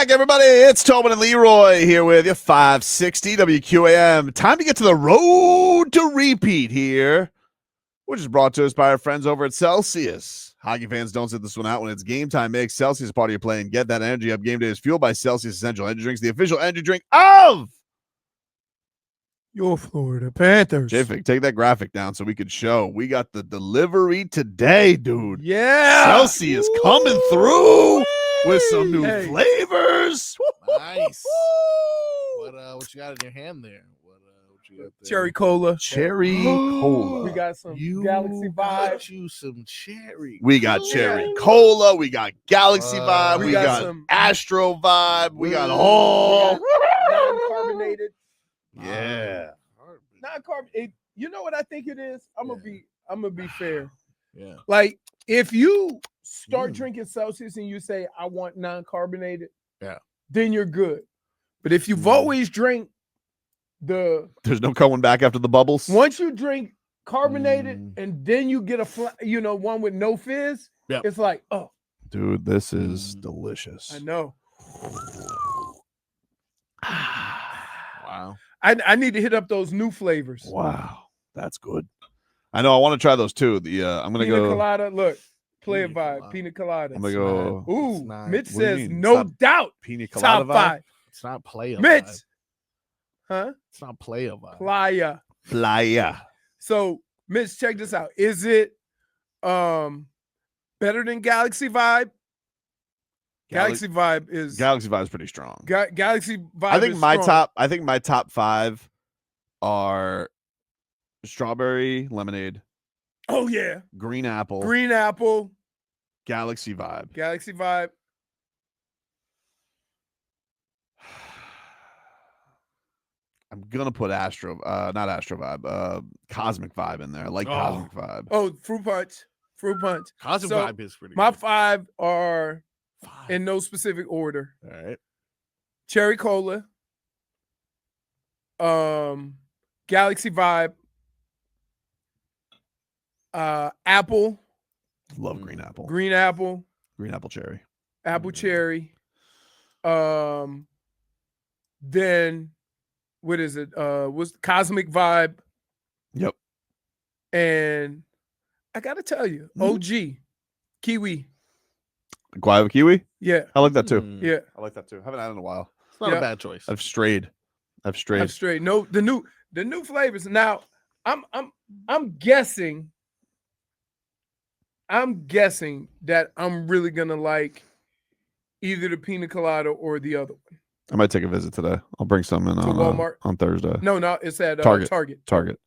Everybody, it's Tobin and Leroy here with you, 560 WQAM. Time to get to the road to repeat here, which is brought to us by our friends over at Celsius. Hockey fans, don't sit this one out when it's game time. Make Celsius part of your play and get that energy up. Game day is fueled by Celsius Essential Energy Drinks, the official energy drink of your Florida Panthers. J-Fig, take that graphic down so we could show. We got the delivery today, dude. Yeah. Celsius coming through with some new flavors. Nice. What you got in your hand there? What you got there? Cherry cola. Cherry cola. We got some Galaxy Vibe. You some cherry. We got cherry cola. We got Galaxy Vibe. We got some Astro Vibe. We got all non-carbonated. Yeah. Non-carbonated. You know what I think it is? I'm gonna be fair. Yeah. Like if you start drinking Celsius and you say I want non-carbonated, then you're good. But if you've always drank there's no going back after the bubbles. Once you drink carbonated and then you get one with no fizz, it's like, oh, dude, this is delicious. I know. Wow. I need to hit up those new flavors. Wow, that's good. I know. I want to try those too. I'm gonna Pina go. colada. Look, play a vibe. Pina colada. I'm gonna go. Ooh, Mitch What do you says mean? no It's not doubt. Pina colada Top vibe? 5. It's not playa. Mitch, Vibe. huh? It's not playa vibe. Playa. Playa. So, Mitch, check this out. Is it better than Galaxy Vibe? Galaxy Vibe is pretty strong. Galaxy Vibe. I think is my strong. my top 5 are strawberry lemonade, Oh yeah, green apple, Galaxy Vibe. I'm gonna put not Astro Vibe, Cosmic Vibe in there. I like Cosmic Vibe. Oh, fruit punch. Cosmic vibe is pretty My good. 5 are in no specific order. All right. Cherry cola, Galaxy Vibe, apple, Love green apple. green apple, Green apple cherry. apple cherry. Then what is it? Was Cosmic Vibe, Yep. and I gotta tell you, OG Kiwi. Guava kiwi. Yeah, I like that too. yeah. I like that too. Haven't had it in a while. It's not a bad choice. I've strayed. I'm straight. No, the new flavors. Now, I'm guessing that I'm really gonna like either the pina colada or the other one. I might take a visit today. I'll bring some in on Walmart? on Thursday. No, it's at Target. Target.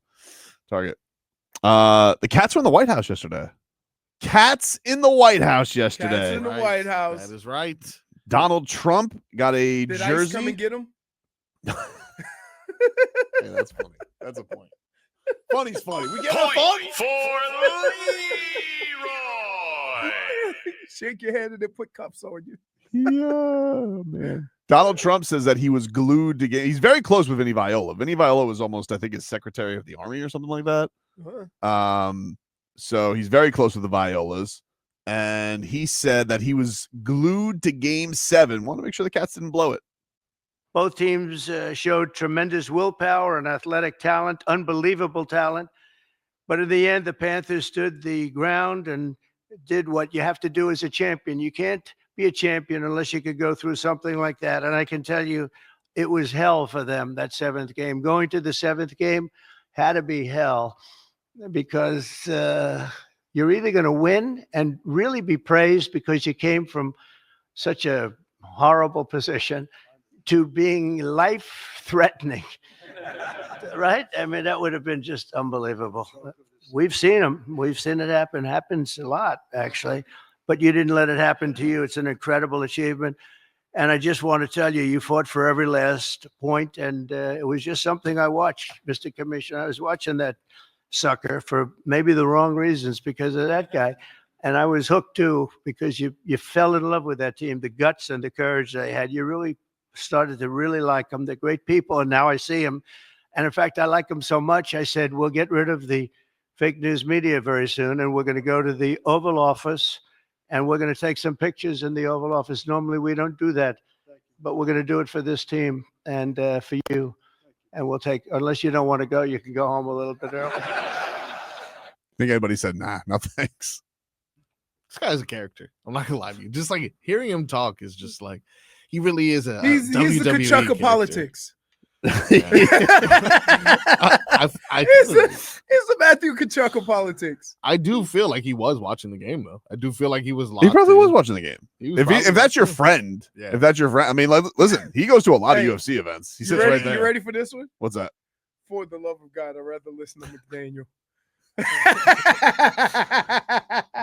The cats were in the White House yesterday. Cats in the White House yesterday. Cats in the White House. That is right. Donald Trump got a Did jersey. ICE come and get him? Hey, that's funny. That's a point. Funny's funny. We get fun. For Leroy. Shake your hand and then put cups on you. Yeah, man. Donald Trump says that he was glued to he's very close with Vinny Viola. Vinny Viola was almost, I think, his Secretary of the Army or something like that. So he's very close with the Violas. And he said that he was glued to Game 7. Want to make sure the Cats didn't blow it. Both teams showed tremendous willpower and athletic talent, unbelievable talent. But in the end, the Panthers stood the ground and did what you have to do as a champion. You can't be a champion unless you could go through something like that. And I can tell you, it was hell for them, that 7th game. Going to the 7th game had to be hell because you're either going to win and really be praised because you came from such a horrible position to being life-threatening, right? I mean, that would have been just unbelievable. We've seen them. We've seen it happen. Happens a lot, actually. But you didn't let it happen to you. It's an incredible achievement. And I just want to tell you, you fought for every last point, and it was just something I watched, Mr. Commissioner. I was watching that sucker for maybe the wrong reasons because of that guy. And I was hooked, too, because you fell in love with that team, the guts and the courage they had. You really started to really like them. They're great people, and now I see them. And, in fact, I like them so much, I said, we'll get rid of the fake news media very soon, and we're going to go to the Oval Office, and we're going to take some pictures in the Oval Office. Normally, we don't do that. but we're going to do it for this team and for you. And we'll take, unless you don't want to go, you can go home a little bit early. I think everybody said, nah, no thanks. This guy's a character. I'm not gonna lie to you. Just like hearing him talk is just like he really is a He's the WWE Kachuk character. of politics. I He's the Matthew Kachuk of politics. I do feel like he was watching the game though. I do feel like he was He locked probably in. was watching the game. He was If probably that's your watching. friend, Yeah. if that's your friend, I mean, like, listen, he goes to a lot Hey, of UFC events. He You sits ready, right there. you ready for this one? What's that? For the love of God, I'd rather listen to McDaniel.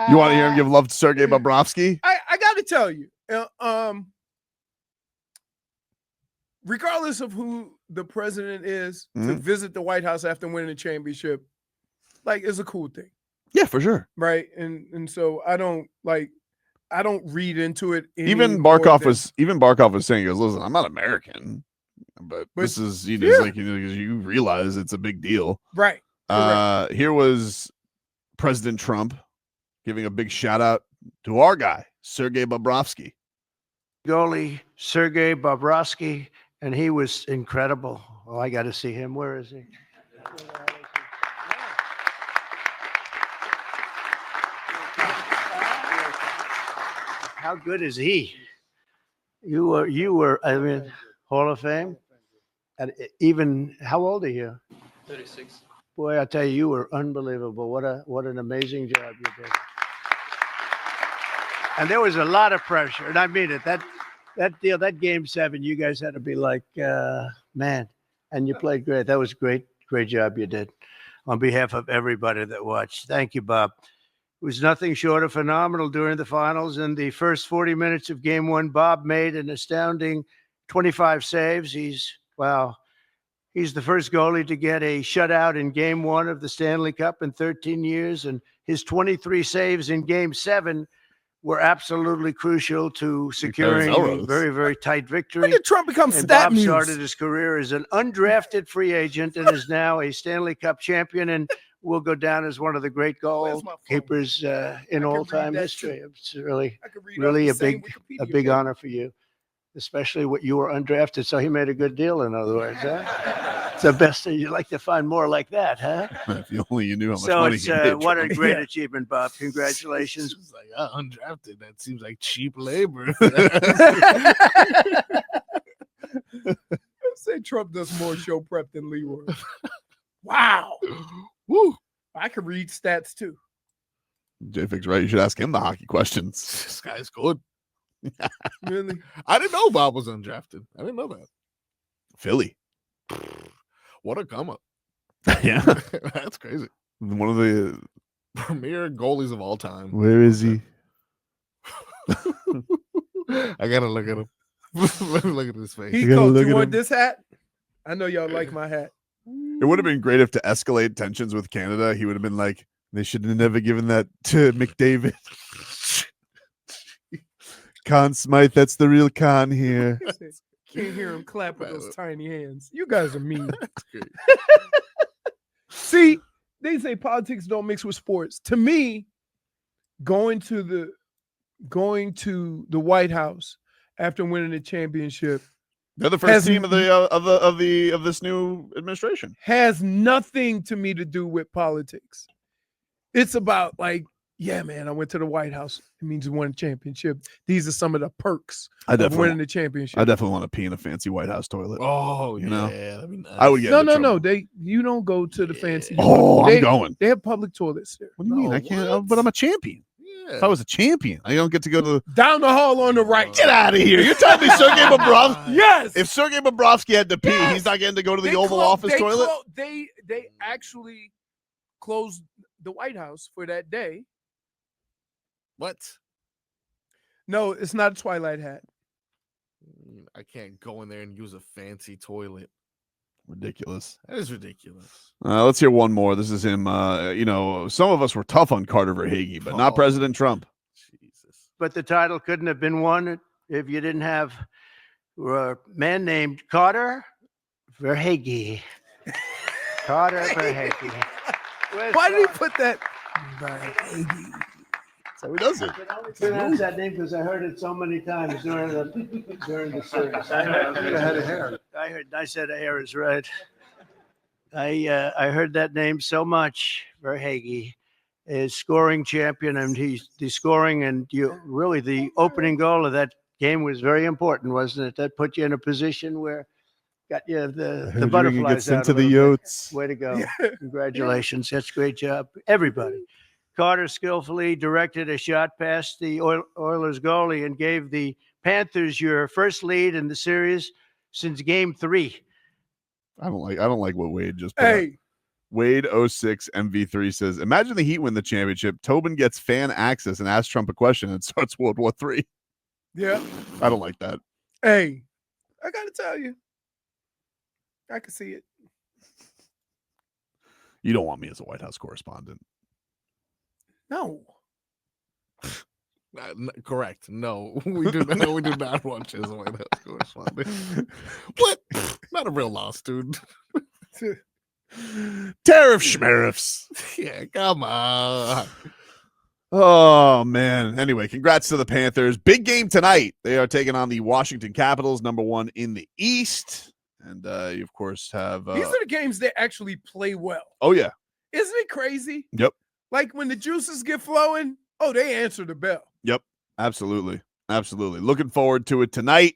You want to hear him give love to Sergey Bobrovsky? I got to tell you, regardless of who the president is, to Mhm. visit the White House after winning the championship, like, is a cool thing, Yeah, for sure. right? And so I don't read into it. Even Barkov was saying, he goes, listen, I'm not American, but this is, you know, yeah. it's like, you realize it's a big deal. right. Correct. Here was President Trump giving a big shout out to our guy, Sergey Bobrovsky. Goalie Sergei Bobrovsky, and he was incredible. Oh, I got to see him. Where is he? How good is he? You were, I mean, Hall of Fame? And even, how old are you? 36. Boy, I tell you, you were unbelievable. What an amazing job you did. And there was a lot of pressure, and I mean it. That game 7, you guys had to be like, man, and you played great. That was great job you did. On behalf of everybody that watched, thank you, Bob. It was nothing short of phenomenal during the finals. In the first 40 minutes of game 1, Bob made an astounding 25 saves. He's the first goalie to get a shutout in game 1 of the Stanley Cup in 13 years. And his 23 saves in game 7 were absolutely crucial to securing a very, very tight victory. When did Trump become And stat Bob news? started his career as an undrafted free agent and is now a Stanley Cup champion and will go down as one of the great goalkeepers in all-time history. It's really a big honor for you, especially what you were undrafted. So he made a good deal, in other words. Huh? It's the best thing. You'd like to find more like that, huh? If you only knew how much So money it's he made. what a great achievement, Bob. Congratulations. It's like undrafted. That seems like cheap labor. Say Trump does more show prep than Leroy. Wow. Woo. I could read stats too. J-Fix, right? You should ask him the hockey questions. This guy's good. Really? I didn't know Bob was undrafted. I didn't know that. Philly. What a come up. Yeah. That's crazy. One of the Premier goalies of all time. where is he? I gotta look at him. Look at his face. He gotta coach, look you at want him. this hat? I know y'all like my hat. It would have been great if, to escalate tensions with Canada, he would have been like, they should have never given that to McDavid. Conn Smythe, that's the real Conn here. Can't hear him clap with those tiny hands. You guys are mean. That's great. See, they say politics don't mix with sports. To me, going to the White House after winning the championship They're the first team of this new administration. has nothing to me to do with politics. It's about like, yeah, man, I went to the White House. It means you won a championship. These are some of the perks of winning the championship. I definitely want to pee in a fancy White House toilet. Oh, You know? yeah. That'd be nice. I would get No. You don't go to the fancy. Oh, they, I'm going. They have public toilets there. What do you mean? No, I can't. what? But I'm a champion. Yeah. If I was a champion, I don't get to go to the. Down the hall on the right. Get out of here! You're telling me Sergey Bobrovsky? Yes. If Sergey Bobrovsky had to pee, Yes. he's not getting to go to the They Oval clo- Office they toilet. They actually closed the White House for that day. What? No, it's not a Twilight hat. I can't go in there and use a fancy toilet. Ridiculous. That is ridiculous. Let's hear one more. This is him. Some of us were tough on Carter Verhaeghe, but not Oh. President Trump. Jesus. But the title couldn't have been won if you didn't have a man named Carter Verhaeghe. Carter Verhaeghe. Why did he put that? how he does it. I can only pronounce that name because I heard it so many times during the series. I said Harris, right? I heard that name so much. Verhage is scoring champion, and he's the scoring, and really the opening goal of that game was very important, wasn't it? That put you in a position where got you the butterflies out into the Yotes. Way to go! Congratulations, that's a great job, everybody. Carter skillfully directed a shot past the Oilers goalie and gave the Panthers your first lead in the series since Game 3. I don't like what Wade just put out. Wade 06 MV3 says, imagine the Heat win the championship. Tobin gets fan access and asks Trump a question and starts World War III. Yeah. I don't like that. Hey, I got to tell you, I can see it. You don't want me as a White House correspondent. No. Correct. No, we do not want you as a White House correspondent. What? Not a real loss, dude. Tariff schmariffs. Yeah, come on. Oh, man. Anyway, congrats to the Panthers. Big game tonight. They are taking on the Washington Capitals, #1 in the East. And you, of course, have... These are the games that actually play well. Oh, yeah. Isn't it crazy? Yep. Like when the juices get flowing, they answer the bell. Yep. Absolutely. Absolutely. Looking forward to it tonight.